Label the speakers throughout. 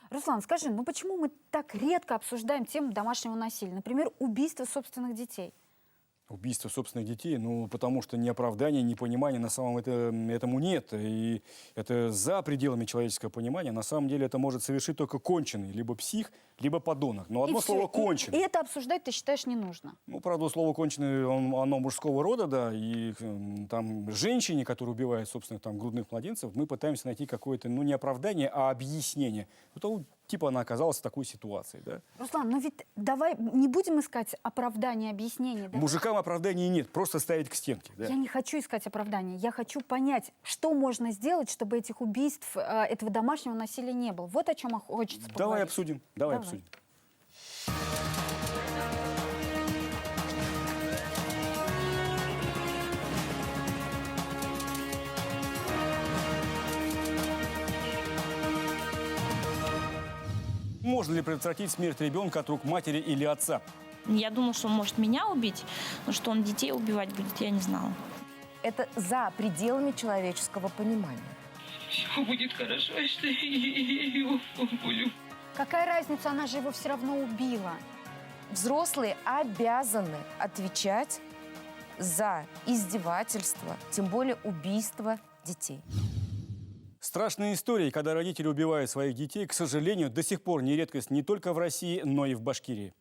Speaker 1: Руслан, скажи, ну почему мы так редко обсуждаем тему домашнего насилия? Например, убийство собственных детей.
Speaker 2: Убийство собственных детей, ну, потому что ни оправдания, ни понимания на самом этому нет. И это за пределами человеческого понимания. На самом деле это может совершить только конченый, либо псих, либо подонок. Но одно слово «конченый».
Speaker 1: И это обсуждать, ты считаешь, не нужно?
Speaker 2: Ну, правда, слово «конченый», оно мужского рода, да, и там женщине, которая убивает собственных там грудных младенцев, мы пытаемся найти какое-то, ну, не оправдание, а объяснение. Потому, типа, она оказалась в такой ситуации, да.
Speaker 1: Руслан, ну ведь давай не будем искать оправдания, объяснений. Да?
Speaker 2: Мужикам оправданий нет, просто ставить к стенке, да.
Speaker 1: Я не хочу искать оправдания, я хочу понять, что можно сделать, чтобы этих убийств, этого домашнего насилия не было. Вот о чем хочется поговорить.
Speaker 2: Давай обсудим, давай обсудим. Можно ли предотвратить смерть ребенка от рук матери или отца?
Speaker 3: Я думала, что он может меня убить, но что он детей убивать будет, я не знала.
Speaker 4: Это за пределами человеческого понимания.
Speaker 5: Все будет хорошо, если я его убью.
Speaker 1: Какая разница, она же его все равно убила.
Speaker 4: Взрослые обязаны отвечать за издевательство, тем более убийство детей.
Speaker 2: Страшные истории, когда родители убивают своих детей, к сожалению, до сих пор не редкость не только в России, но и в Башкирии.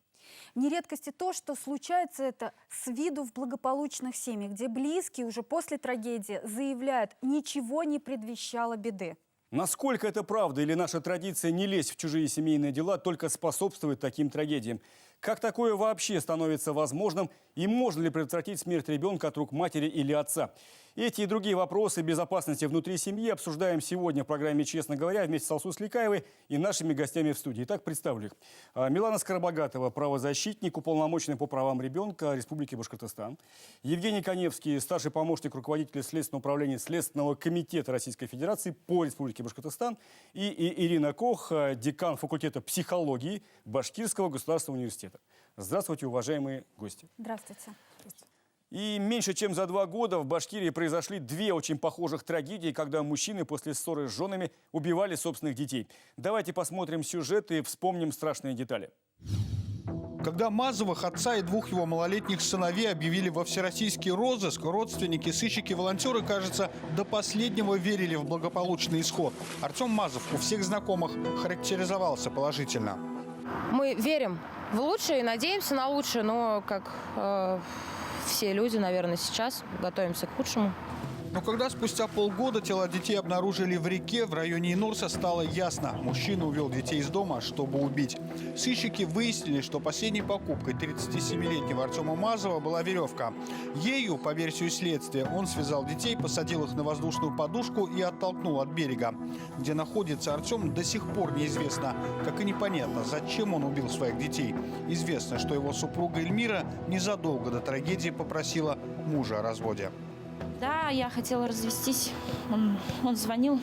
Speaker 1: Не редкость и то, что случается это с виду в благополучных семьях, где близкие уже после трагедии заявляют, ничего не предвещало беды.
Speaker 2: Насколько это правда или наша традиция не лезть в чужие семейные дела только способствует таким трагедиям? Как такое вообще становится возможным и можно ли предотвратить смерть ребенка от рук матери или отца? Эти и другие вопросы безопасности внутри семьи обсуждаем сегодня в программе «Честно говоря» вместе с Алсу Сликаевой и нашими гостями в студии. Итак, представлю их. Милана Скоробогатова, правозащитник, уполномоченный по правам ребенка Республики Башкортостан. Евгений Каневский, старший помощник руководителя Следственного управления Следственного комитета Российской Федерации по Республике Башкортостан. И Ирина Кох, декан факультета психологии Башкирского государственного университета. Здравствуйте, уважаемые гости.
Speaker 1: Здравствуйте.
Speaker 2: И меньше чем за 2 года в Башкирии произошли 2 очень похожих трагедии, когда мужчины после ссоры с женами убивали собственных детей. Давайте посмотрим сюжет и вспомним страшные детали.
Speaker 6: Когда Мазовых, отца и 2 его малолетних сыновей объявили во всероссийский розыск, родственники, сыщики, волонтеры, кажется, до последнего верили в благополучный исход. Артем Мазов у всех знакомых характеризовался положительно.
Speaker 4: Мы верим в лучшее и надеемся на лучшее, но как все люди, наверное, сейчас готовимся к худшему.
Speaker 6: Но когда спустя полгода тела детей обнаружили в реке в районе Инурса, стало ясно – мужчина увел детей из дома, чтобы убить. Сыщики выяснили, что последней покупкой 37-летнего Артема Мазова была веревка. Ею, по версии следствия, он связал детей, посадил их на воздушную подушку и оттолкнул от берега. Где находится Артем, до сих пор неизвестно, как и непонятно, зачем он убил своих детей. Известно, что его супруга Эльмира незадолго до трагедии попросила мужа о разводе.
Speaker 3: Да, я хотела развестись. Он звонил,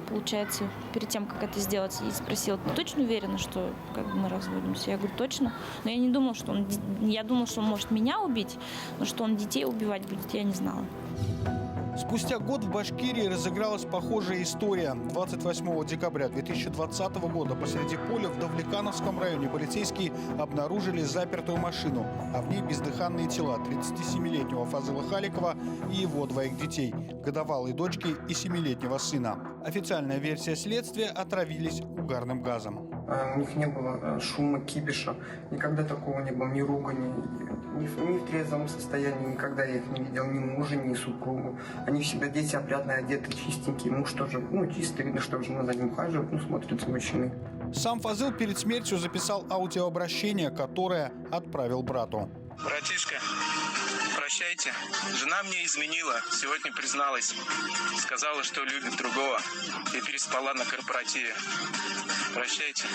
Speaker 3: получается, перед тем, как это сделать, и спросил: ты точно уверена, что как бы мы разводимся? Я говорю: точно. Но я не думала, что он... Я думала, что он может меня убить, но что он детей убивать будет, я не знала.
Speaker 6: Спустя год в Башкирии разыгралась похожая история. 28 декабря 2020 года посреди поля в Давлекановском районе полицейские обнаружили запертую машину, а в ней бездыханные тела 37-летнего Фазыла Халикова и его 2 детей, годовалой дочки и 7-летнего сына. Официальная версия следствия – отравились угарным газом.
Speaker 7: У них не было шума, кипиша, никогда такого не было, ни ругани, ни в трезвом состоянии, никогда я их не видел, ни мужа, ни супругу. Они всегда дети опрятные, одеты, чистенькие, муж тоже, чисто, видно, что жена за ним ухаживает, смотрит за мужчиной.
Speaker 6: Сам Фазыл перед смертью записал аудиообращение, которое отправил брату.
Speaker 8: Братишка, прощайте. Жена мне изменила, сегодня призналась. Сказала, что любит другого. И переспала на корпоративе. Прощайте.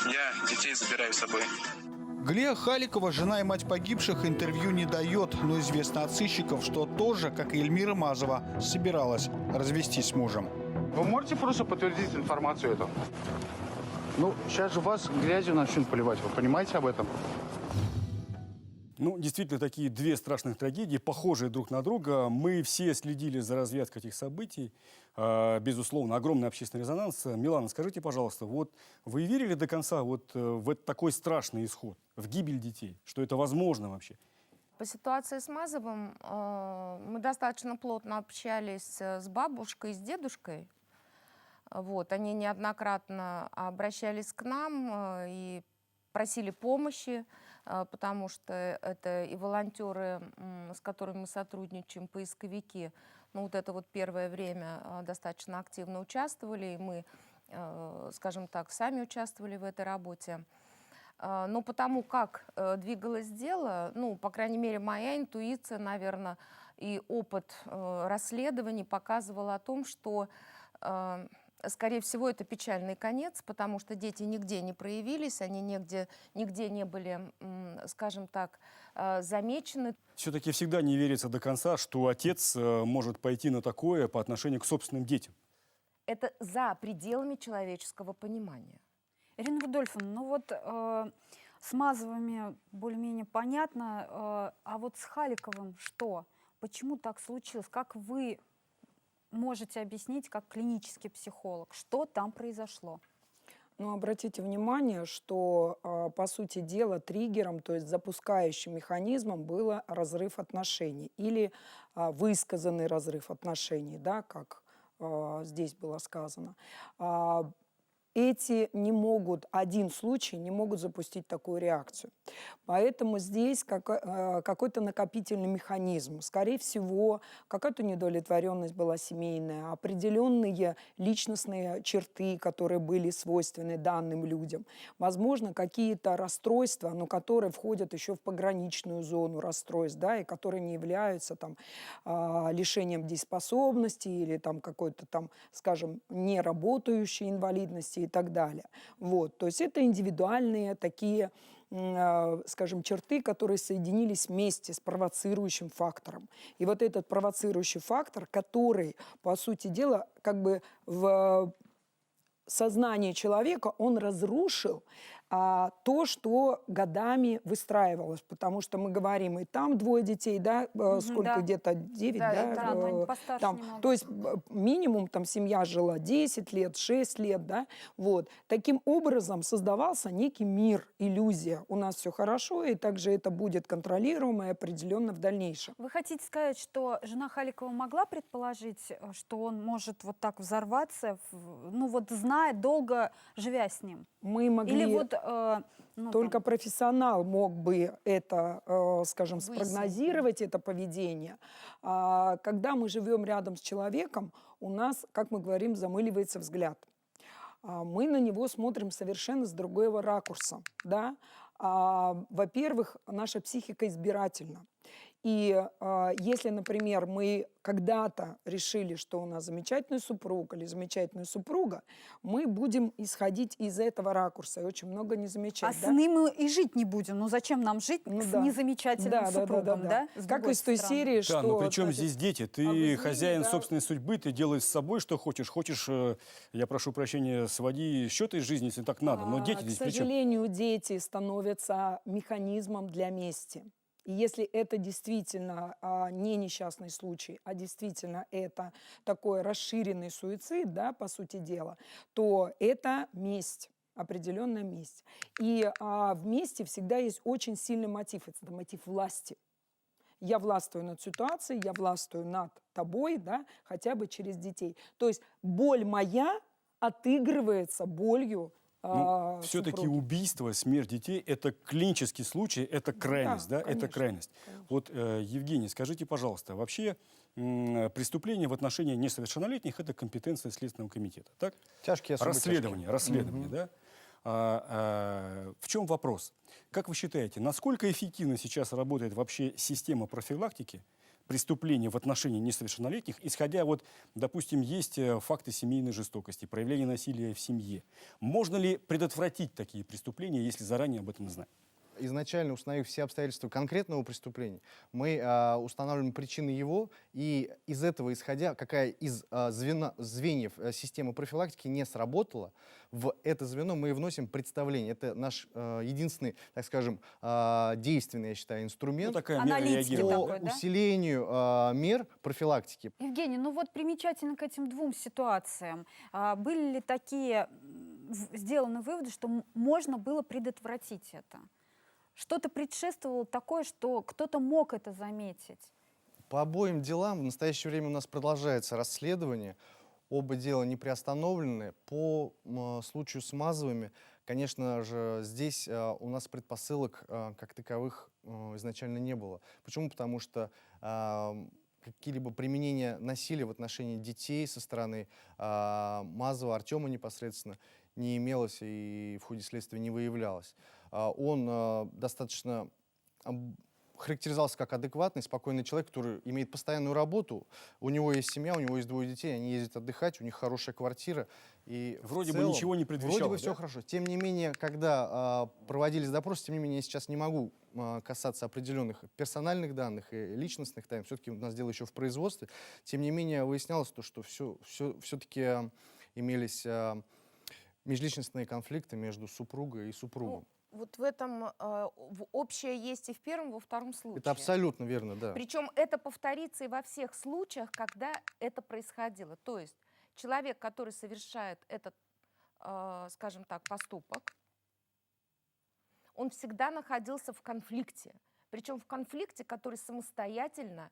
Speaker 8: Я детей забираю с собой.
Speaker 6: Глея Халикова, жена и мать погибших, интервью не дает, но известно от сыщиков, что тоже, как и Эльмира Мазова, собиралась развестись с мужем.
Speaker 9: Вы можете просто подтвердить информацию эту? Сейчас же вас грязью начнут поливать, вы понимаете об этом?
Speaker 2: Ну, действительно, такие две страшных трагедии, похожие друг на друга. Мы все следили за развязкой этих событий. Безусловно, огромный общественный резонанс. Милана, скажите, пожалуйста, вот вы верили до конца вот в такой страшный исход, в гибель детей, что это возможно вообще?
Speaker 4: По ситуации с Мазовым мы достаточно плотно общались с бабушкой и с дедушкой. Вот, они неоднократно обращались к нам и просили помощи, потому что это и волонтеры, с которыми мы сотрудничаем, поисковики. Ну, вот это вот первое время достаточно активно участвовали, и мы, скажем так, сами участвовали в этой работе. Но потому как двигалось дело, ну, по крайней мере, моя интуиция, наверное, и опыт расследований показывал о том, что, скорее всего, это печальный конец, потому что дети нигде не проявились, они нигде не были, скажем так, замечены.
Speaker 2: Все-таки всегда не верится до конца, что отец может пойти на такое по отношению к собственным детям.
Speaker 4: Это за пределами человеческого понимания.
Speaker 1: Ирина Рудольфовна, ну вот с Мазовыми более-менее понятно, а вот с Халиковым что? Почему так случилось? Как вы можете объяснить, как клинический психолог, что там произошло?
Speaker 10: Ну, обратите внимание, что, по сути дела, триггером, то есть запускающим механизмом был разрыв отношений или высказанный разрыв отношений, да, как здесь было сказано. Один случай не могут запустить такую реакцию. Поэтому здесь какой-то накопительный механизм. Скорее всего, какая-то неудовлетворенность была семейная, определенные личностные черты, которые были свойственны данным людям. Возможно, какие-то расстройства, но которые входят еще в пограничную зону расстройств, да, и которые не являются там, лишением дееспособности или там, какой-то там, скажем, неработающей инвалидности и так далее. Вот. То есть это индивидуальные такие, скажем, черты, которые соединились вместе с провоцирующим фактором. И вот этот провоцирующий фактор, который, по сути дела, как бы в сознании человека, он разрушил то, что годами выстраивалось. Потому что мы говорим, и там двое детей, да, сколько,
Speaker 1: да.
Speaker 10: где-то 9,
Speaker 1: Да, но они постарше
Speaker 10: там,
Speaker 1: немного.
Speaker 10: то есть минимум там семья жила 10 лет, 6 лет, да, вот. Таким образом создавался некий мир, иллюзия. У нас все хорошо, и также это будет контролируемо и определенно в дальнейшем.
Speaker 1: Вы хотите сказать, что жена Халикова могла предположить, что он может вот так взорваться, ну вот зная, долго живя с ним?
Speaker 10: Мы могли...
Speaker 1: Или вот...
Speaker 10: Только профессионал мог бы это, скажем, спрогнозировать, это поведение. Когда мы живем рядом с человеком, у нас, как мы говорим, замыливается взгляд. Мы на него смотрим совершенно с другого ракурса. Да? Во-первых, наша психика избирательна. И если, например, мы когда-то решили, что у нас замечательный супруг или замечательная супруга, мы будем исходить из этого ракурса и очень много не замечать.
Speaker 1: А с ним мы и жить не будем. Ну зачем нам жить с незамечательным супругом, да?
Speaker 10: Как из той серии,
Speaker 2: да,
Speaker 10: что...
Speaker 2: но при чем здесь дети? Ты хозяин собственной судьбы, ты делаешь с собой, что хочешь. Хочешь, я прошу прощения, своди счеты из жизни, если так надо. Но дети здесь
Speaker 10: К
Speaker 2: при чем?
Speaker 10: сожалению, дети становятся механизмом для мести. И если это действительно не несчастный случай, а действительно это такой расширенный суицид, да, по сути дела, то это месть, определенная месть. И в мести всегда есть очень сильный мотив, это мотив власти. Я властвую над ситуацией, я властвую над тобой, да, хотя бы через детей. То есть боль моя отыгрывается болью.
Speaker 2: Все-таки убийство, смерть детей – это клинический случай, это крайность, да?
Speaker 10: Конечно,
Speaker 2: это крайность.
Speaker 10: Конечно.
Speaker 2: Вот, Евгений, скажите, пожалуйста, вообще преступление в отношении несовершеннолетних – это компетенция Следственного комитета, так?
Speaker 11: Тяжкие, особо
Speaker 2: расследование, да? В чем вопрос? Как вы считаете, насколько эффективно сейчас работает вообще система профилактики преступлений в отношении несовершеннолетних, исходя вот, допустим, есть факты семейной жестокости, проявления насилия в семье. Можно ли предотвратить такие преступления, если заранее об этом знать?
Speaker 11: изначально установив все обстоятельства конкретного преступления, мы устанавливаем причины его, и из этого исходя, какая из звеньев системы профилактики не сработала, в это звено мы и вносим представление. Это наш единственный, так скажем, действенный, я считаю, инструмент
Speaker 2: такая мера
Speaker 1: Аналитики
Speaker 2: реагирования.
Speaker 11: по
Speaker 1: такой, да?
Speaker 11: усилению мер профилактики.
Speaker 1: Евгений, ну вот примечательно к этим двум ситуациям. Были ли такие сделаны выводы, что можно было предотвратить это? Что-то предшествовало такое, что кто-то мог это заметить?
Speaker 11: По обоим делам в настоящее время у нас продолжается расследование. Оба дела не приостановлены. По случаю с Мазовыми, конечно же, здесь у нас предпосылок как таковых изначально не было. Почему? Потому что какие-либо применения насилия в отношении детей со стороны Мазова, Артема непосредственно не имелось и в ходе следствия не выявлялось. Он достаточно характеризовался как адекватный, спокойный человек, который имеет постоянную работу. У него есть семья, у него есть 2 детей, они ездят отдыхать, у них хорошая квартира. И
Speaker 2: Вроде
Speaker 11: в
Speaker 2: бы
Speaker 11: целом,
Speaker 2: ничего не предвещало,
Speaker 11: Вроде бы
Speaker 2: да?
Speaker 11: все хорошо. Тем не менее, когда проводились допросы, тем не менее, я сейчас не могу касаться определенных персональных данных и личностных тайн. Все-таки у нас дело еще в производстве. Тем не менее, выяснялось то, что все-таки имелись межличностные конфликты между супругой и супругом.
Speaker 4: Вот в этом общее есть и в первом, и во втором случае.
Speaker 11: Это абсолютно верно, да.
Speaker 4: Причем это повторится и во всех случаях, когда это происходило. То есть человек, который совершает этот, скажем так, поступок, он всегда находился в конфликте. Причем в конфликте, который самостоятельно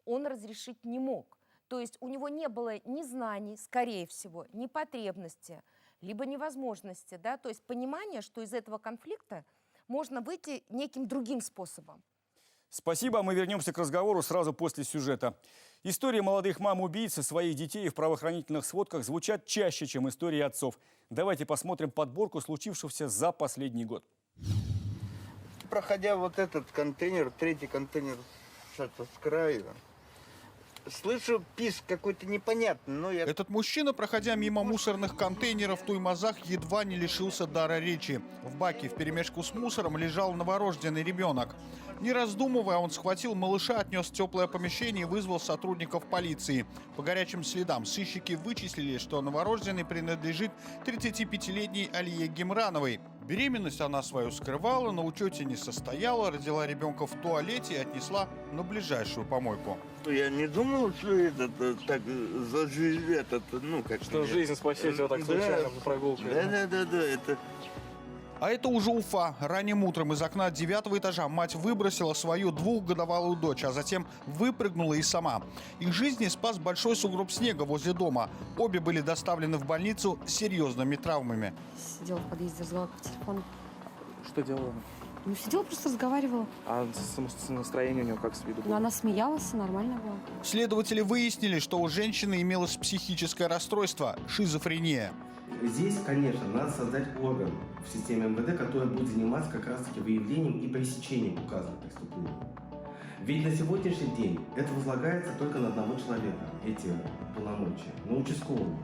Speaker 4: он разрешить не мог. То есть у него не было ни знаний, скорее всего, ни потребности, либо невозможности, да, то есть понимание, что из этого конфликта можно выйти неким другим способом.
Speaker 2: Спасибо, мы вернемся к разговору сразу после сюжета. Истории молодых мам-убийц и своих детей в правоохранительных сводках звучат чаще, чем истории отцов. Давайте посмотрим подборку случившегося за последний год.
Speaker 12: Проходя вот этот контейнер, 3-й контейнер с краю, слышу писк какой-то непонятный, но я...
Speaker 6: Этот мужчина, проходя мимо мусорных контейнеров в Туймазах, едва не лишился дара речи. В баке вперемешку с мусором лежал новорожденный ребенок. Не раздумывая, он схватил малыша, отнес в теплое помещение и вызвал сотрудников полиции. По горячим следам сыщики вычислили, что новорожденный принадлежит 35-летней Алие Гемрановой. Беременность она свою скрывала, на учете не состояла, родила ребенка в туалете и отнесла на ближайшую помойку.
Speaker 12: Я не думал, что этот так за жизнь этот, ну как...
Speaker 13: Что жизнь спасет его так случайно на прогулке.
Speaker 12: Да, это...
Speaker 6: А это уже Уфа. Ранним утром из окна 9-го этажа мать выбросила свою 2-годовалую дочь, а затем выпрыгнула и сама. Их жизни спас большой сугроб снега возле дома. Обе были доставлены в больницу с серьезными травмами.
Speaker 14: Сидела в подъезде, разговаривала по телефону.
Speaker 13: Что делала?
Speaker 14: Ну, сидела, просто разговаривала.
Speaker 13: А настроение у него как с виду
Speaker 14: Но
Speaker 13: было?
Speaker 14: она смеялась, нормально было.
Speaker 6: Следователи выяснили, что у женщины имелось психическое расстройство – шизофрения.
Speaker 15: Здесь, конечно, надо создать орган в системе МВД, который будет заниматься как раз-таки выявлением и пресечением указанных преступлений. Ведь на сегодняшний день это возлагается только на одного человека, эти полномочия, на участкового.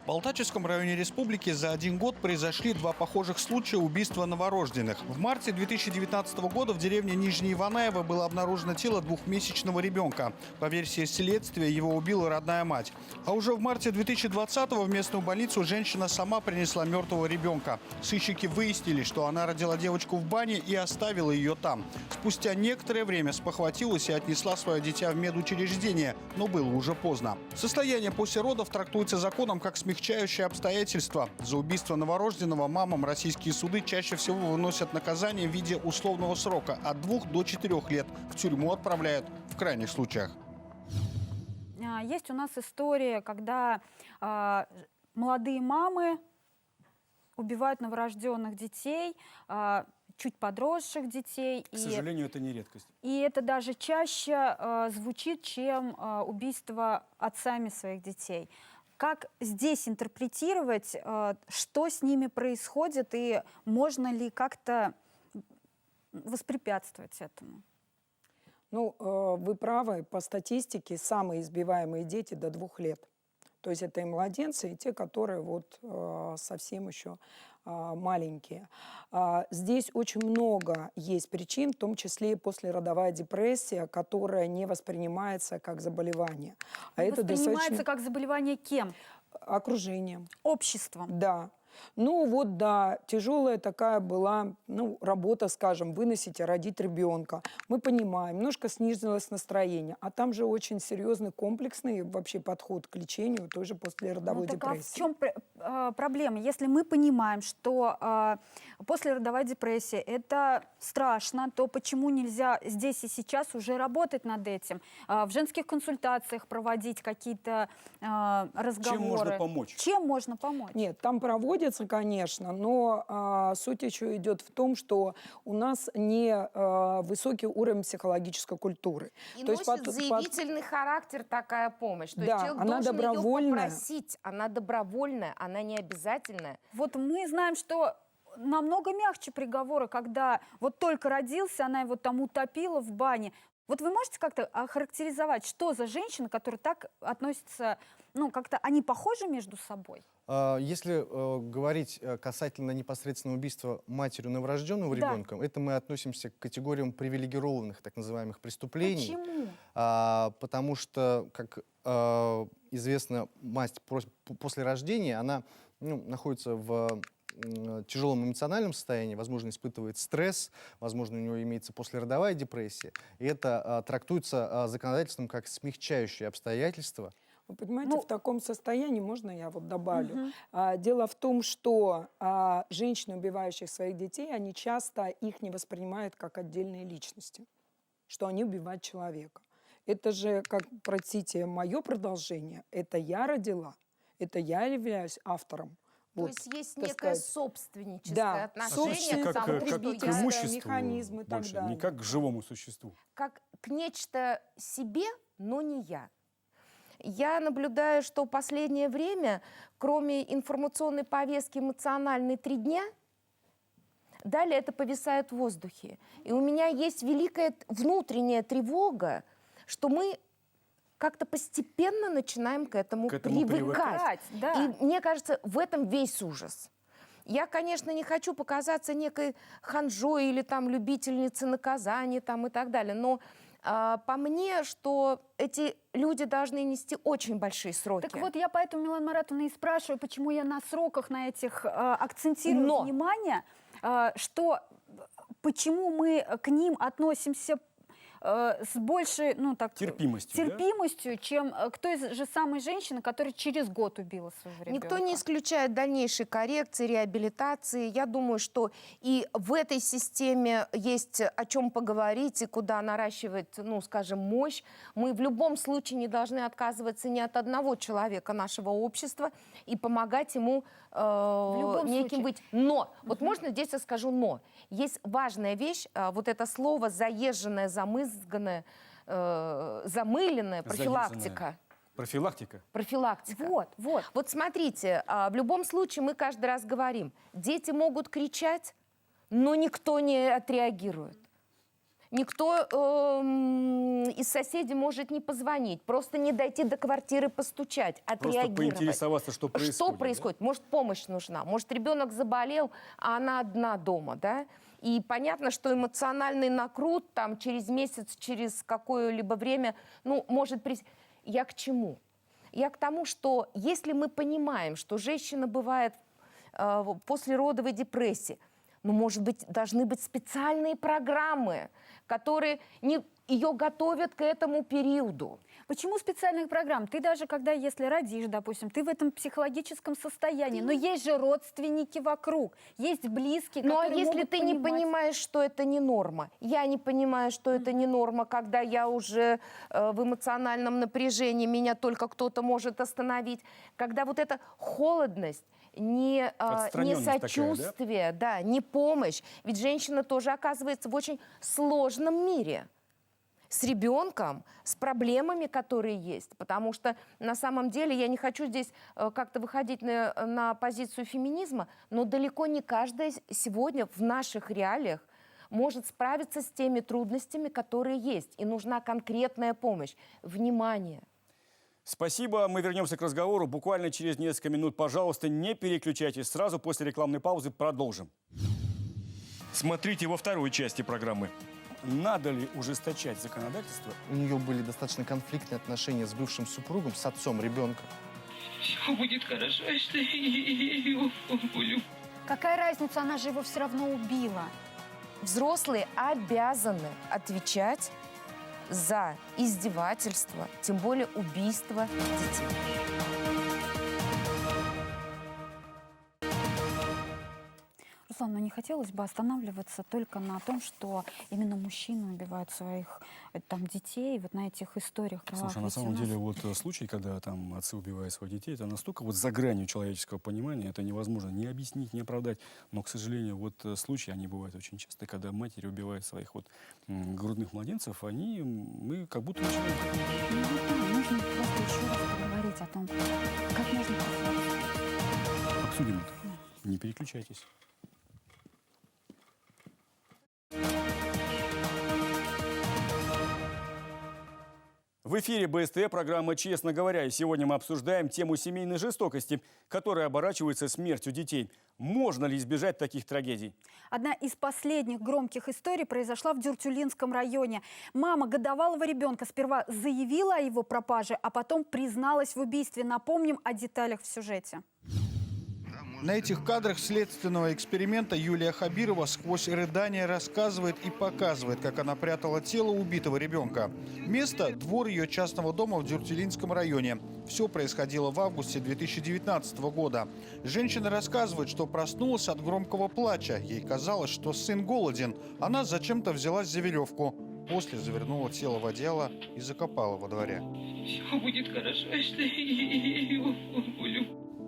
Speaker 6: В Балтачевском районе республики за 1 год произошли 2 похожих случая убийства новорожденных. В марте 2019 года в деревне Нижнее Иванаево было обнаружено тело 2-месячного ребенка. По версии следствия, его убила родная мать. А уже в марте 2020 в местную больницу женщина сама принесла мертвого ребенка. Сыщики выяснили, что она родила девочку в бане и оставила ее там. Спустя некоторое время спохватилась и отнесла свое дитя в медучреждение, но было уже поздно. Состояние после родов трактуется законом как смягчающее обстоятельства. За убийство новорожденного мамам российские суды чаще всего выносят наказание в виде условного срока от 2 до 4 лет. В тюрьму отправляют в крайних случаях.
Speaker 1: Есть у нас история, когда молодые мамы убивают новорожденных детей, чуть подросших детей.
Speaker 2: К сожалению, это не редкость.
Speaker 1: И это даже чаще звучит, чем убийство отцами своих детей. Как здесь интерпретировать, что с ними происходит, и можно ли как-то воспрепятствовать этому?
Speaker 10: Ну, вы правы, по статистике самые избиваемые дети до 2 лет. То есть это и младенцы, и те, которые вот совсем еще маленькие. Здесь очень много есть причин, в том числе и послеродовая депрессия, которая не воспринимается как заболевание. А это
Speaker 1: Воспринимается
Speaker 10: достаточно
Speaker 1: как заболевание кем?
Speaker 10: окружением.
Speaker 1: Обществом.
Speaker 10: Да. Ну вот, да, тяжелая такая была, ну, работа, скажем, выносить и родить ребенка. Мы понимаем, немножко снизилось настроение, а там же очень серьезный комплексный вообще подход к лечению той же послеродовой
Speaker 1: Так
Speaker 10: депрессии.
Speaker 1: в чем проблема? Если мы понимаем, что послеродовая депрессия – это страшно, то почему нельзя здесь и сейчас уже работать над этим? В женских консультациях проводить какие-то разговоры?
Speaker 2: Чем можно помочь?
Speaker 1: Чем можно помочь?
Speaker 10: Нет, там проводятся, конечно, но суть еще идет в том, что у нас не высокий уровень психологической культуры.
Speaker 4: И
Speaker 10: То есть
Speaker 4: носит заявительный характер такая помощь. То
Speaker 10: Да,
Speaker 4: есть человек
Speaker 10: она
Speaker 4: должен
Speaker 10: добровольная.
Speaker 4: ее попросить. Она добровольная, она не обязательная.
Speaker 1: Вот мы знаем, что намного мягче приговоры, когда вот только родился, она его там утопила в бане. Вот вы можете как-то охарактеризовать, что за женщины, которые так относятся, ну, как-то они похожи между собой?
Speaker 11: Если говорить касательно непосредственного убийства матерью новорожденного
Speaker 1: Да.
Speaker 11: ребенка, это мы относимся к категориям привилегированных так называемых преступлений.
Speaker 1: Почему?
Speaker 11: Потому что, как известно, мать после рождения, она находится в тяжелом эмоциональном состоянии, возможно, испытывает стресс, возможно, у него имеется послеродовая депрессия. И это трактуется законодательством как смягчающее обстоятельство.
Speaker 10: Вы понимаете, в таком состоянии, можно я вот добавлю? Дело в том, что женщины, убивающие своих детей, они часто их не воспринимают как отдельные личности, что они убивают человека. Это же, как, простите, мое продолжение. Это я родила, это я являюсь автором.
Speaker 4: То
Speaker 10: Вот,
Speaker 4: есть есть
Speaker 10: так
Speaker 4: некое
Speaker 10: сказать.
Speaker 4: собственническое отношение
Speaker 2: Как,
Speaker 4: к тому,
Speaker 2: как
Speaker 4: что
Speaker 2: к
Speaker 4: я...
Speaker 2: имуществу
Speaker 10: механизмы и так
Speaker 2: больше,
Speaker 10: далее.
Speaker 2: не как к живому существу.
Speaker 4: Как к нечто себе, но не я. Я наблюдаю, что в последнее время, кроме информационной повестки эмоциональной 3 дня, далее это повисает в воздухе. И у меня есть великая внутренняя тревога, что мы как-то постепенно начинаем к этому привыкать.
Speaker 1: Да.
Speaker 4: И мне кажется, в этом весь ужас. Я, конечно, не хочу показаться некой ханжой или там любительницей наказаний там, и так далее, но по мне, что эти люди должны нести очень большие сроки.
Speaker 1: Так вот, я поэтому, Милана Маратовна, и спрашиваю, почему я на сроках на этих акцентирую внимание, что почему мы к ним относимся с большей, ну, так, терпимостью, чем к той же самой женщине, которая через год убила своего ребенка.
Speaker 4: Никто не исключает дальнейшей коррекции, реабилитации. Я думаю, что и в этой системе есть о чем поговорить и куда наращивать, ну, скажем, мощь. Мы в любом случае не должны отказываться ни от одного человека нашего общества и помогать ему неким быть. Но, вот можно здесь я скажу «но». Есть важная вещь, вот это слово заезженное, замызганное, замыленное, профилактика.
Speaker 2: Профилактика?
Speaker 4: Профилактика.
Speaker 1: Вот.
Speaker 4: Вот смотрите, в любом случае мы каждый раз говорим, дети могут кричать, но никто не отреагирует. Никто из соседей может не позвонить, просто не дойти до квартиры, постучать, отреагировать.
Speaker 2: Просто поинтересоваться, что происходит.
Speaker 4: Что происходит? Может, помощь нужна, может, ребенок заболел, а она одна дома, да? И понятно, что эмоциональный накрут там через месяц, через какое-либо время, ну, может прийти. Я к чему? Я к тому, что если мы понимаем, что женщина бывает после родовой депрессии, ну, может быть, должны быть специальные программы, которые ее готовят к этому периоду.
Speaker 1: Почему специальных программ? Ты даже, когда, если родишь, допустим, ты в этом психологическом состоянии, но есть же родственники вокруг, есть близкие,
Speaker 4: Ну, а
Speaker 1: которые
Speaker 4: если
Speaker 1: могут
Speaker 4: ты
Speaker 1: понимать...
Speaker 4: не понимаешь, что это не норма? Я не понимаю, что это не норма, когда я уже в эмоциональном напряжении, меня только кто-то может остановить. Когда вот эта холодность, не сочувствие, да, не помощь. Ведь женщина тоже оказывается в очень сложном мире. С ребенком, с проблемами, которые есть. Потому что на самом деле я не хочу здесь как-то выходить на позицию феминизма, но далеко не каждая сегодня в наших реалиях может справиться с теми трудностями, которые есть. И нужна конкретная помощь, внимание.
Speaker 2: Спасибо. Мы вернемся к разговору буквально через несколько минут. Пожалуйста, не переключайтесь. Сразу после рекламной паузы продолжим. Смотрите во второй части программы. Надо ли ужесточать законодательство?
Speaker 11: У нее были достаточно конфликтные отношения с бывшим супругом, с отцом ребенка.
Speaker 5: Все будет хорошо, что я его люблю.
Speaker 1: Какая разница, она же его все равно убила.
Speaker 4: Взрослые обязаны отвечать за издевательство, тем более убийство детей.
Speaker 1: Руслан, ну не хотелось бы останавливаться только на том, что именно мужчины убивают своих там детей, вот на этих историях кровавых.
Speaker 2: Слушай, на
Speaker 1: Ведь у
Speaker 2: самом
Speaker 1: нас-
Speaker 2: деле вот случай, когда там отцы убивают своих детей, это настолько вот за гранью человеческого понимания, это невозможно ни объяснить, ни оправдать. Но, к сожалению, вот случаи, они бывают очень часто, когда матери убивают своих вот грудных младенцев, мы как будто начинаем...
Speaker 1: Ну, вот да, нужно просто еще раз поговорить о том, как можно профилактировать.
Speaker 2: Обсудим это. Не переключайтесь. В эфире БСТ, программа «Честно говоря». И сегодня мы обсуждаем тему семейной жестокости, которая оборачивается смертью детей. Можно ли избежать таких трагедий?
Speaker 1: Одна из последних громких историй произошла в Дюртюлинском районе. Мама годовалого ребенка сперва заявила о его пропаже, а потом призналась в убийстве. Напомним о деталях в сюжете.
Speaker 6: На этих кадрах следственного эксперимента Юлия Хабирова сквозь рыдания рассказывает и показывает, как она прятала тело убитого ребенка. Место – двор ее частного дома в Дюртюлинском районе. Все происходило в августе 2019 года. Женщина рассказывает, что проснулась от громкого плача. Ей казалось, что сын голоден. Она зачем-то взялась за веревку. После завернула тело в одеяло и закопала во дворе.
Speaker 5: Все будет хорошо, что я его люблю.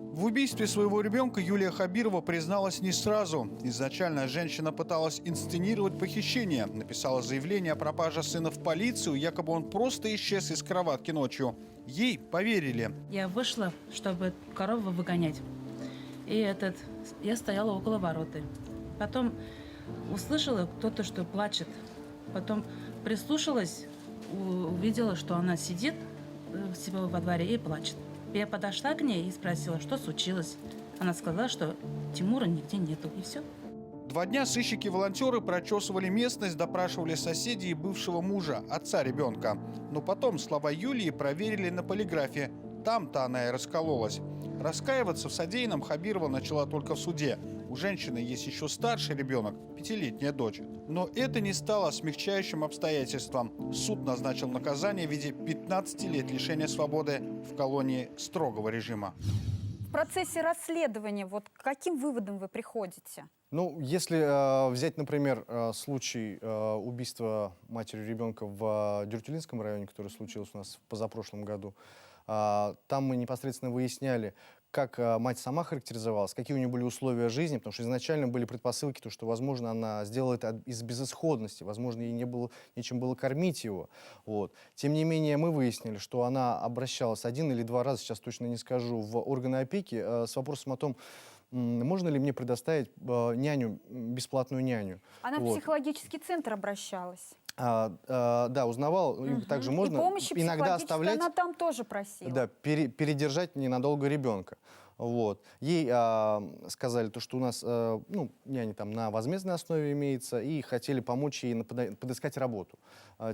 Speaker 6: В убийстве своего ребенка Юлия Хабирова призналась не сразу. Изначально женщина пыталась инсценировать похищение. Написала заявление о пропаже сына в полицию, якобы он просто исчез из кроватки ночью. Ей поверили.
Speaker 16: Я вышла, чтобы корову выгонять. И я стояла около вороты. Потом услышала кто-то, что плачет. Потом прислушалась, увидела, что она сидит всего во дворе и плачет. Я подошла к ней и спросила, что случилось. Она сказала, что Тимура нигде нету, и все.
Speaker 6: 2 дня сыщики-волонтеры прочесывали местность, допрашивали соседей и бывшего мужа, отца ребенка. Но потом слова Юлии проверили на полиграфе. Там-то она и раскололась. Раскаиваться в содеянном Хабирова начала только в суде. У женщины есть еще старший ребенок, 5-летняя дочь. Но это не стало смягчающим обстоятельством. Суд назначил наказание в виде 15 лет лишения свободы в колонии строгого режима.
Speaker 1: В процессе расследования вот к каким выводам вы приходите?
Speaker 11: Ну, если взять, например, случай убийства матери ребенка в Дюртюлинском районе, который случился у нас в позапрошлом году, там мы непосредственно выясняли, как мать сама характеризовалась, какие у нее были условия жизни, потому что изначально были предпосылки, что, возможно, она сделала это из безысходности, возможно, ей нечем было кормить его. Вот. Тем не менее, мы выяснили, что она обращалась 1 или 2 раза, сейчас точно не скажу, в органы опеки с вопросом о том, можно ли мне предоставить няню, бесплатную няню.
Speaker 1: Она в психологический центр обращалась.
Speaker 11: Да, узнавал. Также можно
Speaker 1: И помощи
Speaker 11: иногда
Speaker 1: психологической
Speaker 11: оставлять.
Speaker 1: она там тоже просила.
Speaker 11: Да, передержать ненадолго ребенка. Вот. Ей сказали, то, что у нас няня там на возмездной основе имеется, и хотели помочь ей подыскать работу.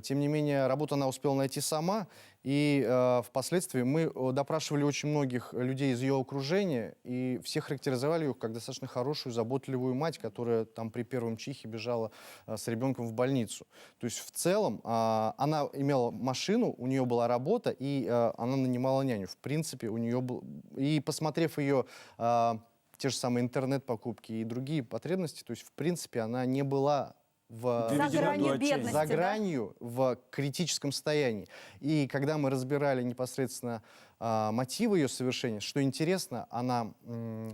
Speaker 11: Тем не менее, работу она успела найти сама, и впоследствии мы допрашивали очень многих людей из ее окружения, и все характеризовали ее как достаточно хорошую, заботливую мать, которая там при первом чихе бежала с ребенком в больницу. То есть в целом она имела машину, у нее была работа, и она нанимала няню. В принципе, у нее был... И посмотрев ее те же самые интернет-покупки и другие потребности, то есть в принципе она не была
Speaker 1: за гранью бедности,
Speaker 11: за гранью, в критическом состоянии. И когда мы разбирали непосредственно мотивы ее совершения, что интересно, она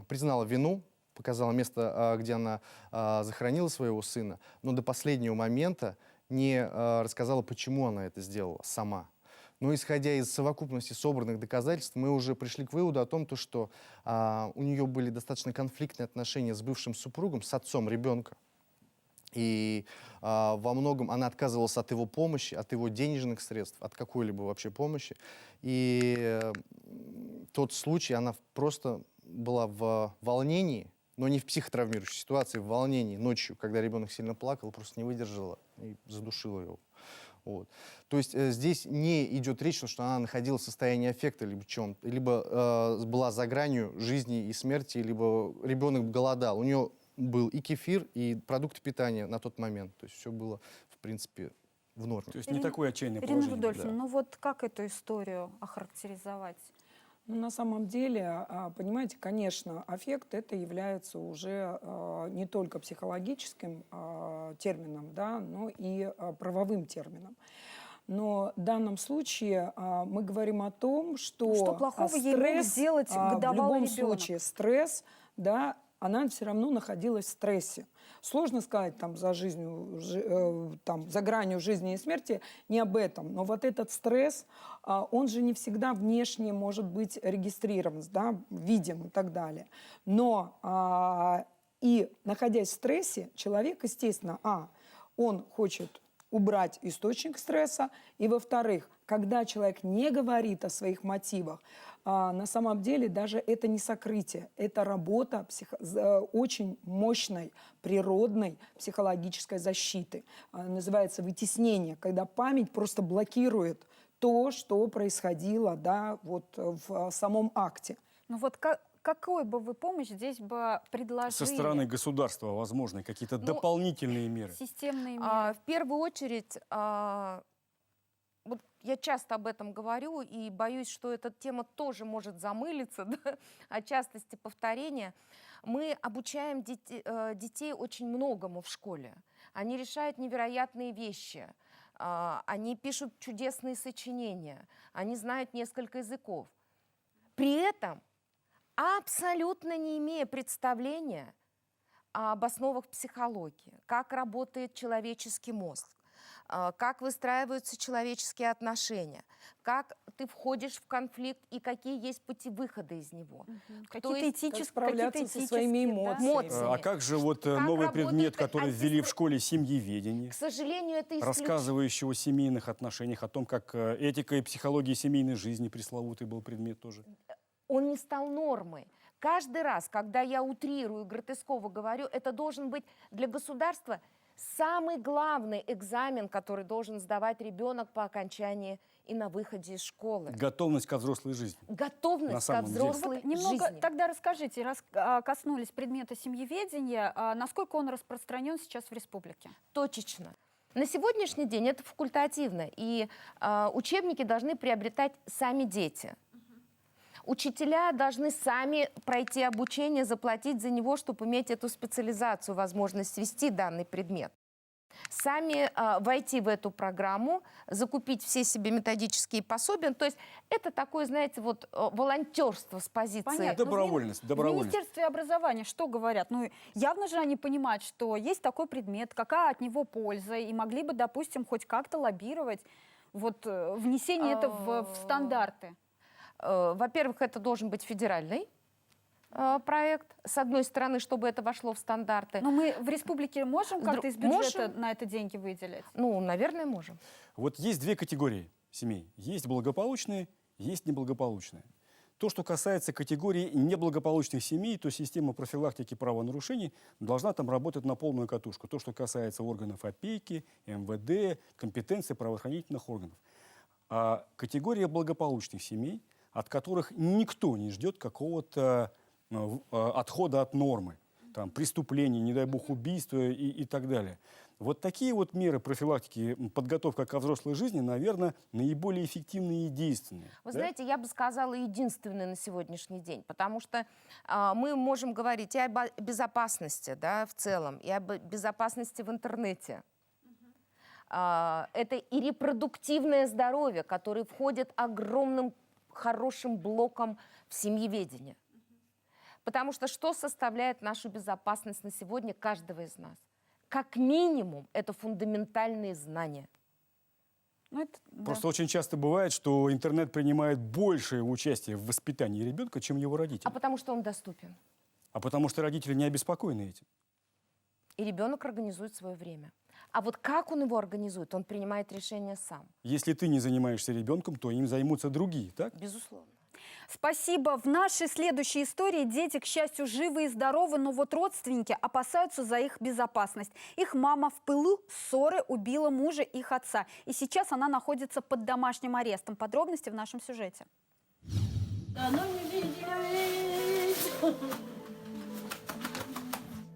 Speaker 11: признала вину, показала место, где она захоронила своего сына, но до последнего момента не рассказала, почему она это сделала сама. Но исходя из совокупности собранных доказательств, мы уже пришли к выводу о том, что у нее были достаточно конфликтные отношения с бывшим супругом, с отцом ребенка. И во многом она отказывалась от его помощи, от его денежных средств, от какой-либо вообще помощи. И тот случай, она просто была в волнении, но не в психотравмирующей ситуации, в волнении ночью, когда ребенок сильно плакал, просто не выдержала и задушила его. Вот. То есть здесь не идет речь, что она находилась в состоянии аффекта, либо была за гранью жизни и смерти, либо ребенок голодал. У нее был и кефир, и продукты питания на тот момент. То есть все было, в принципе, в норме.
Speaker 2: То есть не такое отчаянное
Speaker 1: Ирина
Speaker 2: положение.
Speaker 1: Рудольфовна, ну вот как эту историю охарактеризовать?
Speaker 10: Ну, на самом деле, понимаете, конечно, аффект это является уже не только психологическим термином, да, но и правовым термином. Но в данном случае мы говорим о том, что
Speaker 1: плохого ей мог сделать
Speaker 10: в
Speaker 1: годовалый
Speaker 10: любом
Speaker 1: ребенок?
Speaker 10: случае стресс, да, она все равно находилась в стрессе. Сложно сказать там за жизнью, там, за гранью жизни и смерти не об этом. Но вот этот стресс, он же не всегда внешне может быть регистрирован, да, видим и так далее. Но и находясь в стрессе, человек, естественно, он хочет убрать источник стресса, и, во-вторых, когда человек не говорит о своих мотивах, на самом деле даже это не сокрытие, это работа очень мощной природной психологической защиты. Называется вытеснение, когда память просто блокирует то, что происходило, да, вот в самом акте.
Speaker 1: Ну вот какую бы вы помощь здесь бы предложили?
Speaker 2: Со стороны государства, возможно, какие-то дополнительные меры?
Speaker 1: Системные меры.
Speaker 4: В первую очередь, вот я часто об этом говорю и боюсь, что эта тема тоже может замылиться, да, от частости повторения. Мы обучаем детей очень многому в школе. Они решают невероятные вещи. Они пишут чудесные сочинения. Они знают несколько языков. При этом абсолютно не имея представления об основах психологии, как работает человеческий мозг, как выстраиваются человеческие отношения, как ты входишь в конфликт и какие есть пути выхода из него.
Speaker 1: Какие-то этические,
Speaker 10: справляться со своими эмоциями.
Speaker 2: А как же вот новый предмет, который ввели в школе, семьеведение?
Speaker 4: К сожалению, это исключено.
Speaker 2: Рассказывающего о семейных отношениях, о том, как этика и психология семейной жизни пресловутый был предмет тоже.
Speaker 4: Он не стал нормой. Каждый раз, когда я утрирую, гротесково говорю, это должен быть для государства самый главный экзамен, который должен сдавать ребенок по окончании и на выходе из школы.
Speaker 2: Готовность ко взрослой жизни.
Speaker 4: Готовность ко взрослой
Speaker 1: Вот немного
Speaker 4: жизни.
Speaker 1: тогда расскажите, раз коснулись предмета семьеведения, насколько он распространен сейчас в республике?
Speaker 4: Точечно. На сегодняшний день это факультативно, и учебники должны приобретать сами дети. Учителя должны сами пройти обучение, заплатить за него, чтобы иметь эту специализацию, возможность вести данный предмет. Сами войти в эту программу, закупить все себе методические пособия. То есть это такое, знаете, вот волонтерство с позиции...
Speaker 1: Понятно.
Speaker 2: Добровольность.
Speaker 1: В Министерстве образования что говорят? Ну, явно же они понимают, что есть такой предмет, какая от него польза, и могли бы, допустим, хоть как-то лоббировать вот, внесение это в стандарты.
Speaker 4: Во-первых, это должен быть федеральный проект, с одной стороны, чтобы это вошло в стандарты.
Speaker 1: Но мы в республике можем как-то из бюджета на это деньги выделять?
Speaker 4: Ну, наверное, можем.
Speaker 2: Вот есть две категории семей. Есть благополучные, есть неблагополучные. То, что касается категории неблагополучных семей, то система профилактики правонарушений должна там работать на полную катушку. То, что касается органов опеки, МВД, компетенции правоохранительных органов. А категория благополучных семей, от которых никто не ждет какого-то отхода от нормы, там, преступлений, не дай бог, убийства и так далее. Вот такие вот меры профилактики, подготовка ко взрослой жизни, наверное, наиболее эффективные и действенные.
Speaker 4: Вы знаете, я бы сказала, единственные на сегодняшний день, потому что мы можем говорить и о безопасности, да, в целом, и об безопасности в интернете. Это и репродуктивное здоровье, которое входит огромным хорошим блоком в семьеведение. Потому что что составляет нашу безопасность на сегодня каждого из нас? Как минимум, это фундаментальные знания.
Speaker 2: Просто очень часто бывает, что интернет принимает большее участие в воспитании ребенка, чем его родители.
Speaker 4: А потому что он доступен.
Speaker 2: А потому что родители не обеспокоены этим.
Speaker 4: и ребенок организует свое время. А вот как он его организует, он принимает решение сам.
Speaker 2: Если ты не занимаешься ребенком, то им займутся другие, так?
Speaker 4: Безусловно.
Speaker 1: Спасибо. В нашей следующей истории дети, к счастью, живы и здоровы, но вот родственники опасаются за их безопасность. Их мама в пылу ссоры убила мужа их отца. И сейчас она находится под домашним арестом. Подробности в нашем сюжете.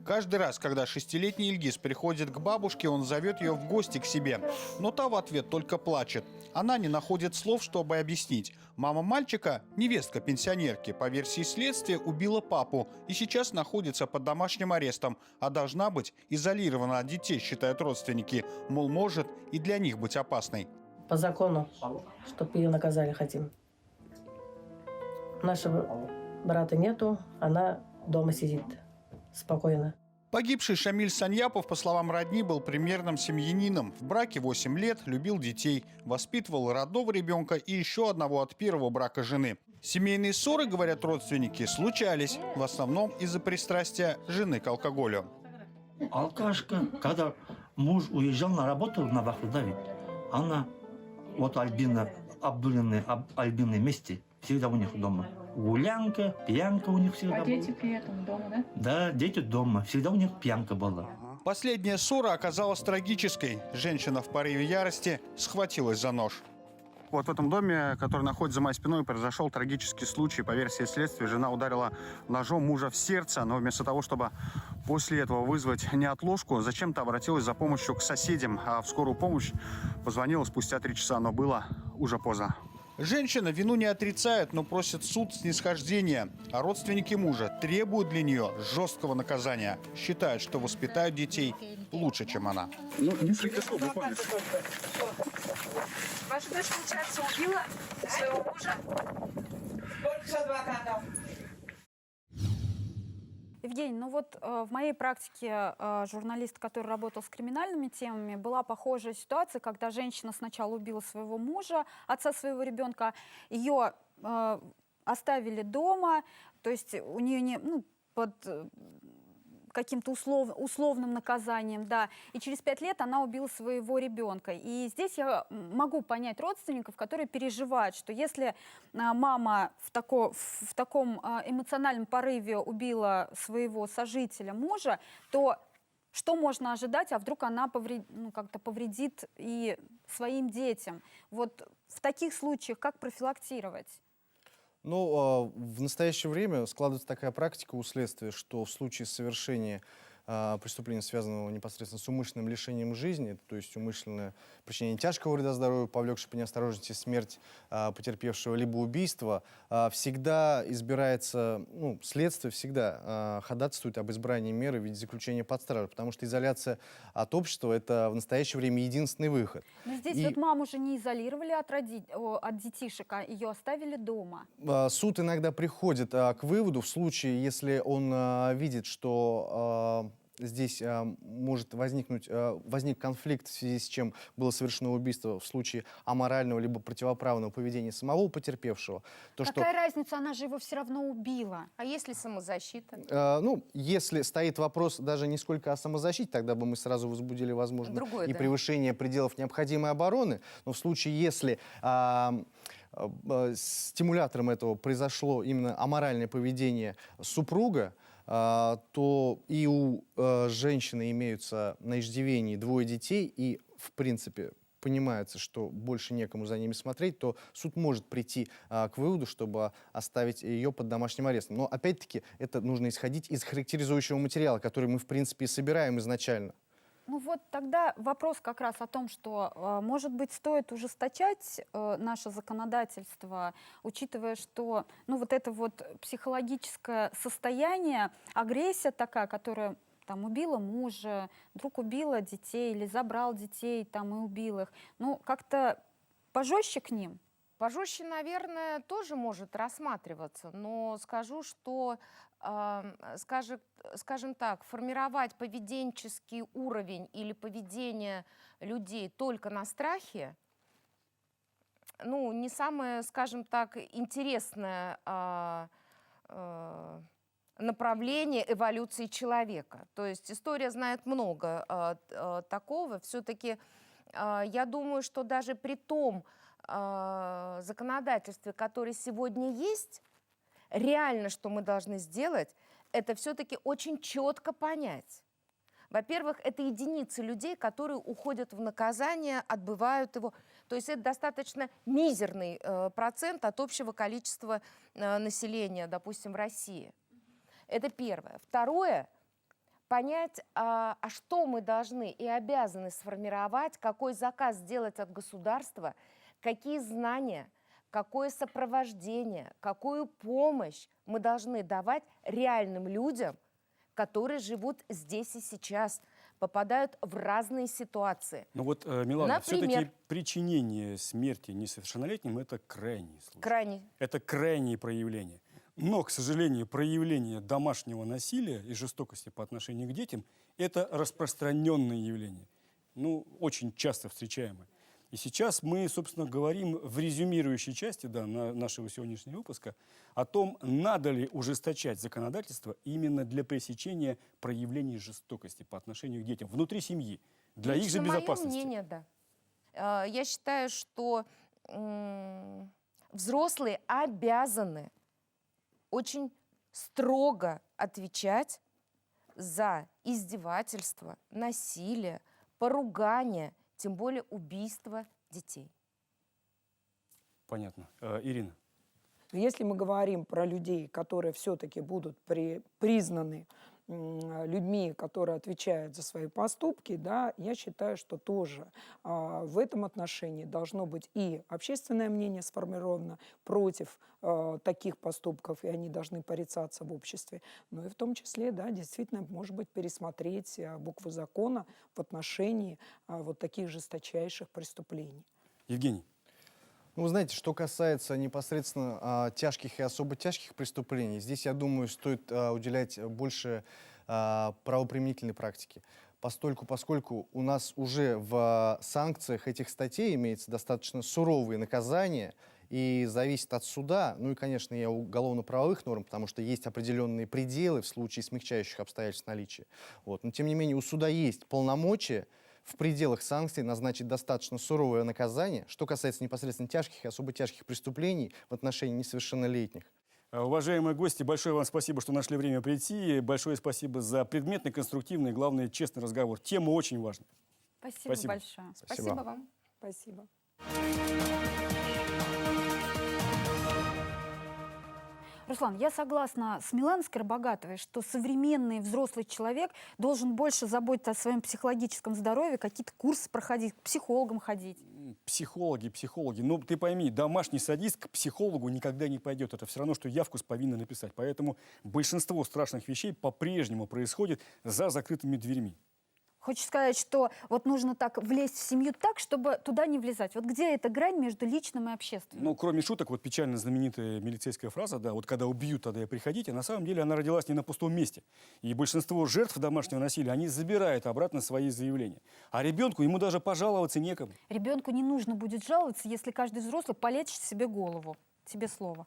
Speaker 6: Каждый раз, когда 6-летний Ильгиз приходит к бабушке, он зовет ее в гости к себе. Но та в ответ только плачет. Она не находит слов, чтобы объяснить. Мама мальчика, невестка пенсионерки, по версии следствия, убила папу и сейчас находится под домашним арестом, а должна быть изолирована от детей, считают родственники. Мол, может и для них быть опасной.
Speaker 17: По закону, чтобы ее наказали, хотим. Нашего брата нету, она дома сидит спокойно.
Speaker 6: Погибший Шамиль Саньяпов, по словам родни, был примерным семьянином. В браке 8 лет, любил детей, воспитывал родного ребенка и еще одного от первого брака жены. Семейные ссоры, говорят родственники, случались, в основном из-за пристрастия жены к алкоголю.
Speaker 18: Алкашка, когда муж уезжал на работу на вахту, да, ведь, она, вот Альбина, Альбины вместе, всегда у них дома. Гулянка, пьянка у них всегда была. А дети при этом дома, да? Да, дети дома. Всегда у них пьянка была.
Speaker 6: Последняя ссора оказалась трагической. Женщина в порыве ярости схватилась за нож. Вот в этом доме, который находится за моей спиной, произошел трагический случай. По версии следствия, жена ударила ножом мужа в сердце, но вместо того, чтобы после этого вызвать неотложку, зачем-то обратилась за помощью к соседям, а в скорую помощь позвонила спустя 3 часа, но было уже поздно. Женщина вину не отрицает, но просит суд снисхождения. А родственники мужа требуют для нее жесткого наказания. Считают, что воспитают детей лучше, чем она.
Speaker 9: Ну, несколько слов буквально.
Speaker 19: Ваша дочь, получается, убила своего мужа? Только с адвокатом.
Speaker 1: Евгений, ну вот в моей практике журналист, который работал с криминальными темами, была похожая ситуация, когда женщина сначала убила своего мужа, отца своего ребенка, ее оставили дома, то есть у нее не, под каким-то условным наказанием, да, и через 5 лет она убила своего ребенка. И здесь я могу понять родственников, которые переживают, что если мама в таком эмоциональном порыве убила своего сожителя, мужа, то что можно ожидать, а вдруг она как-то повредит и своим детям? Вот в таких случаях как профилактировать?
Speaker 11: Ну, в настоящее время складывается такая практика у следствия, что в случае совершения преступления, связанного непосредственно с умышленным лишением жизни, то есть умышленное причинение тяжкого вреда здоровью, повлекшее по неосторожности смерть потерпевшего, либо убийство, всегда избирается, следствие всегда ходатайствует об избрании меры в виде заключения под стражу, потому что изоляция от общества — это в настоящее время единственный выход.
Speaker 1: Но здесь вот маму же не изолировали от детишек, а ее оставили дома.
Speaker 11: Суд иногда приходит к выводу в случае, если он видит, что здесь может возник конфликт, в связи с чем было совершено убийство, в случае аморального либо противоправного поведения самого потерпевшего.
Speaker 1: Какая разница, она же его все равно убила.
Speaker 4: А если самозащита?
Speaker 11: Если стоит вопрос даже не сколько о самозащите, тогда бы мы сразу возбудили, возможно, превышение пределов необходимой обороны. Но в случае, если стимулятором этого произошло именно аморальное поведение супруга, то и у женщины имеются на иждивении 2 детей, и, в принципе, понимается, что больше некому за ними смотреть, то суд может прийти к выводу, чтобы оставить ее под домашним арестом. Но, опять-таки, это нужно исходить из характеризующего материала, который мы, в принципе, и собираем изначально.
Speaker 1: Ну вот тогда вопрос как раз о том, что, может быть, стоит ужесточать наше законодательство, учитывая, что вот это вот психологическое состояние, агрессия такая, которая там убила мужа, вдруг убила детей или забрал детей там и убил их, как-то пожестче к ним?
Speaker 4: Пожестче, наверное, тоже может рассматриваться, но скажу, что, скажем так, формировать поведенческий уровень или поведение людей только на страхе, не самое, скажем так, интересное направление эволюции человека. То есть история знает много такого. Все-таки я думаю, что даже при том законодательстве, которое сегодня есть, реально, что мы должны сделать, это все-таки очень четко понять. Во-первых, это единицы людей, которые уходят в наказание, отбывают его. То есть это достаточно мизерный процент от общего количества населения, допустим, в России. Это первое. Второе, понять, что мы должны и обязаны сформировать, какой заказ сделать от государства, какие знания, какое сопровождение, какую помощь мы должны давать реальным людям, которые живут здесь и сейчас, попадают в разные ситуации.
Speaker 2: Ну вот, Милана,
Speaker 4: Например,
Speaker 2: все-таки причинение смерти несовершеннолетним – это крайний случай. Это крайние проявления. Но, к сожалению, проявление домашнего насилия и жестокости по отношению к детям – это распространенное явление. Ну, очень часто встречаемое. И сейчас мы, собственно, говорим в резюмирующей части нашего сегодняшнего выпуска о том, надо ли ужесточать законодательство именно для пресечения проявлений жестокости по отношению к детям внутри семьи, для их же безопасности.
Speaker 4: Мое мнение, да. Я считаю, что взрослые обязаны очень строго отвечать за издевательство, насилие, поругание, тем более убийство детей.
Speaker 2: Понятно. Ирина?
Speaker 10: Если мы говорим про людей, которые все-таки будут признаны людьми, которые отвечают за свои поступки, да, я считаю, что тоже в этом отношении должно быть и общественное мнение сформировано против таких поступков, и они должны порицаться в обществе, но и в том числе, да, действительно, может быть, пересмотреть букву закона в отношении вот таких жесточайших преступлений.
Speaker 2: Евгений?
Speaker 11: Ну, вы знаете, что касается непосредственно тяжких и особо тяжких преступлений, здесь, я думаю, стоит уделять больше правоприменительной практики. Поскольку у нас уже в санкциях этих статей имеется достаточно суровые наказания, и зависит от суда, ну и, конечно, и уголовно-правовых норм, потому что есть определенные пределы в случае смягчающих обстоятельств наличия. Вот. Но, тем не менее, у суда есть полномочия в пределах санкций назначить достаточно суровое наказание, что касается непосредственно тяжких и особо тяжких преступлений в отношении несовершеннолетних.
Speaker 2: Уважаемые гости, большое вам спасибо, что нашли время прийти. Большое спасибо за предметный, конструктивный, главное, честный разговор. Тема очень важна.
Speaker 1: Спасибо большое.
Speaker 4: Спасибо вам.
Speaker 10: Спасибо.
Speaker 1: Руслан, я согласна с Миланой Скоробогатовой, что современный взрослый человек должен больше заботиться о своем психологическом здоровье, какие-то курсы проходить, к психологам ходить.
Speaker 2: Психологи. Ну, ты пойми, домашний садист к психологу никогда не пойдет. Это все равно, что явку повинны написать. Поэтому большинство страшных вещей по-прежнему происходит за закрытыми дверьми.
Speaker 1: Хочешь сказать, что вот нужно так влезть в семью так, чтобы туда не влезать? Вот где эта грань между личным и общественным?
Speaker 2: Ну, кроме шуток, вот печально знаменитая милицейская фраза, да, вот когда убьют, тогда и приходите, на самом деле она родилась не на пустом месте. И большинство жертв домашнего насилия, они забирают обратно свои заявления. А ребенку, ему даже пожаловаться некому.
Speaker 1: Ребенку не нужно будет жаловаться, если каждый взрослый полечит себе голову. Тебе слово.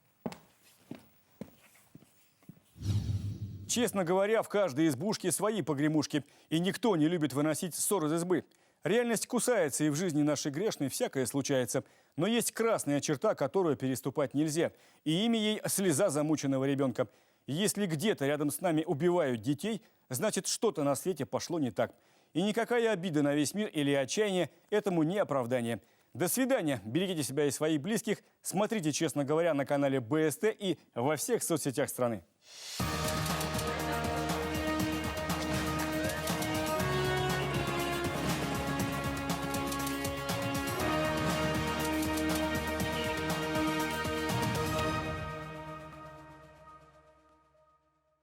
Speaker 2: Честно говоря, в каждой избушке свои погремушки, и никто не любит выносить ссор из избы. Реальность кусается, и в жизни нашей грешной всякое случается. Но есть красная черта, которую переступать нельзя, и имя ей слеза замученного ребенка. Если где-то рядом с нами убивают детей, значит, что-то на свете пошло не так. И никакая обида на весь мир или отчаяние этому не оправдание. До свидания, берегите себя и своих близких, смотрите, честно говоря, на канале БСТ и во всех соцсетях страны.